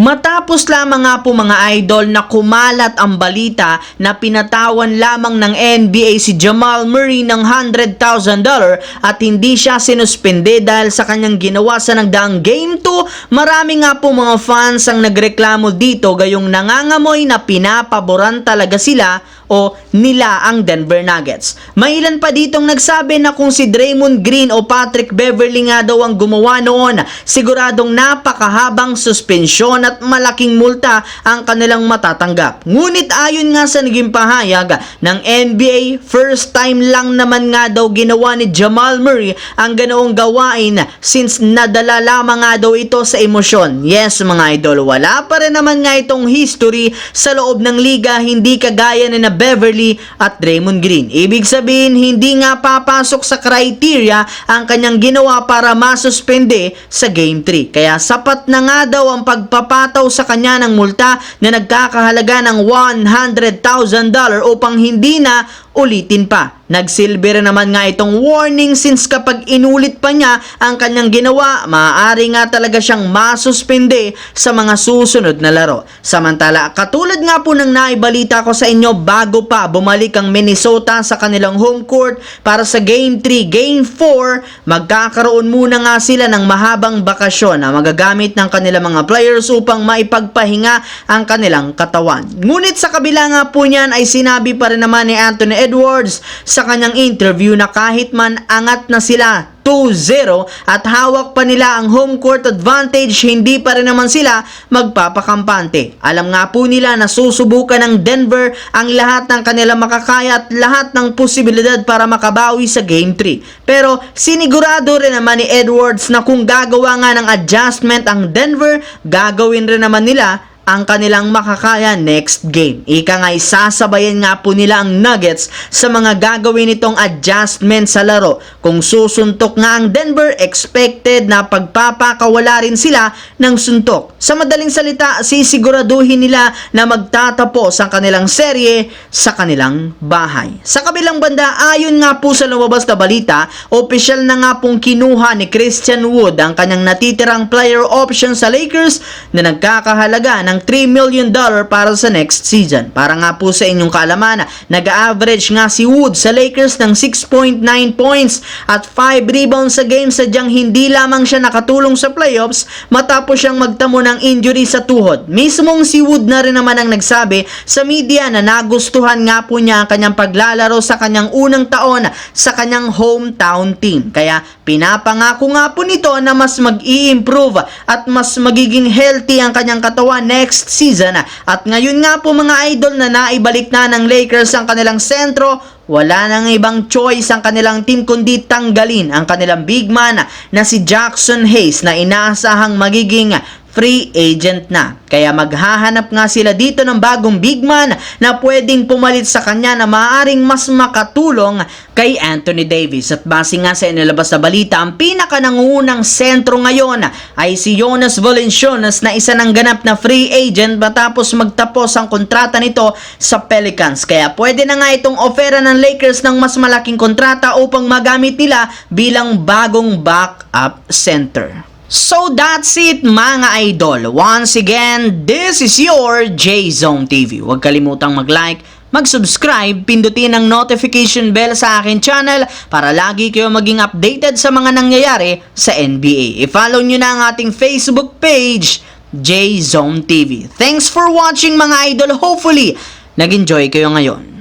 Matapos lamang nga po mga idol na kumalat ang balita na pinatawan lamang ng NBA si Jamal Murray ng $100,000 at hindi siya sinuspende dahil sa kanyang ginawa sa nagdaang Game 2, marami nga po mga fans ang nagreklamo dito gayong nangangamoy na pinapaboran talaga sila o nila ang Denver Nuggets. May ilan pa ditong nagsabi na kung si Draymond Green o Patrick Beverley nga daw ang gumawa noon, siguradong napakahabang suspensyon at malaking multa ang kanilang matatanggap. Ngunit ayon nga sa naging pahayag ng NBA, first time lang naman nga daw ginawa ni Jamal Murray ang ganoong gawain since nadala lamang nga daw ito sa emosyon. Yes mga idol, wala pa rin naman nga itong history sa loob ng liga, hindi kagaya na Beverley at Draymond Green. Ibig sabihin, hindi nga papasok sa criteria ang kanyang ginawa para masuspende sa Game 3. Kaya sapat na nga daw ang pagpapataw sa kanya ng multa na nagkakahalaga ng $100,000 upang hindi na ulitin pa. Nagsilbi rin naman nga itong warning since kapag inulit pa niya ang kanyang ginawa, maaari nga talaga siyang masuspende sa mga susunod na laro. Samantala, katulad nga po ng naibalita ko sa inyo bago pa bumalik ang Minnesota sa kanilang home court para sa Game 3, Game 4, magkakaroon muna nga sila ng mahabang bakasyon na magagamit ng kanilang mga players upang maipagpahinga ang kanilang katawan. Ngunit sa kabila nga po niyan ay sinabi pa rin naman ni Anthony Edwards sa kanyang interview na kahit man angat na sila 2-0 at hawak pa nila ang home court advantage, hindi pa rin naman sila magpapakampante. Alam nga po nila na susubukan ng Denver ang lahat ng kanilang makakaya at lahat ng posibilidad para makabawi sa Game 3. Pero sinigurado rin naman ni Edwards na kung gagawa nga ng adjustment ang Denver, gagawin rin naman nila ang kanilang makakaya next game. Ika nga isasabayan nga po nila ang Nuggets sa mga gagawin nitong adjustment sa laro. Kung susuntok nga ang Denver, expected na pagpapakawala rin sila ng suntok. Sa madaling salita, sisiguraduhin nila na magtatapos ang kanilang serye sa kanilang bahay. Sa kabilang banda, ayon nga po sa lumabas na balita, opisyal na nga pong kinuha ni Christian Wood ang kanyang natitirang player option sa Lakers na nagkakahalaga ng $3 million para sa next season. Para nga po sa inyong kaalaman, nag-average nga si Wood sa Lakers ng 6.9 points at 5 rebounds sa game, sadyang hindi lamang siya nakatulong sa playoffs matapos siyang magtamo ng injury sa tuhod. Mismong si Wood na rin naman ang nagsabi sa media na nagustuhan nga po niya ang kanyang paglalaro sa kanyang unang taon sa kanyang hometown team. Kaya pinapangako nga po nito na mas mag-i-improve at mas magiging healthy ang kanyang katawan next season. At ngayon nga po mga idol na naibalik na ng Lakers ang kanilang sentro, wala nang ibang choice ang kanilang team kundi tanggalin ang kanilang big man na si Jackson Hayes na inaasahang magiging free agent na. Kaya maghahanap nga sila dito ng bagong big man na pwedeng pumalit sa kanya na maaaring mas makatulong kay Anthony Davis. At base nga sa inilabas na balita, ang pinakanangunang sentro ngayon ay si Jonas Valanciunas na isa ng ganap na free agent matapos magtapos ang kontrata nito sa Pelicans. Kaya pwede na nga itong ofera ng Lakers ng mas malaking kontrata upang magamit nila bilang bagong backup center. So that's it mga idol. Once again, this is your J-Zone TV. Huwag kalimutang mag-like, mag-subscribe, pindutin ang notification bell sa akin channel para lagi kayo maging updated sa mga nangyayari sa NBA. I-follow nyo na ang ating Facebook page, J-Zone TV. Thanks for watching mga idol. Hopefully, nag-enjoy kayo ngayon.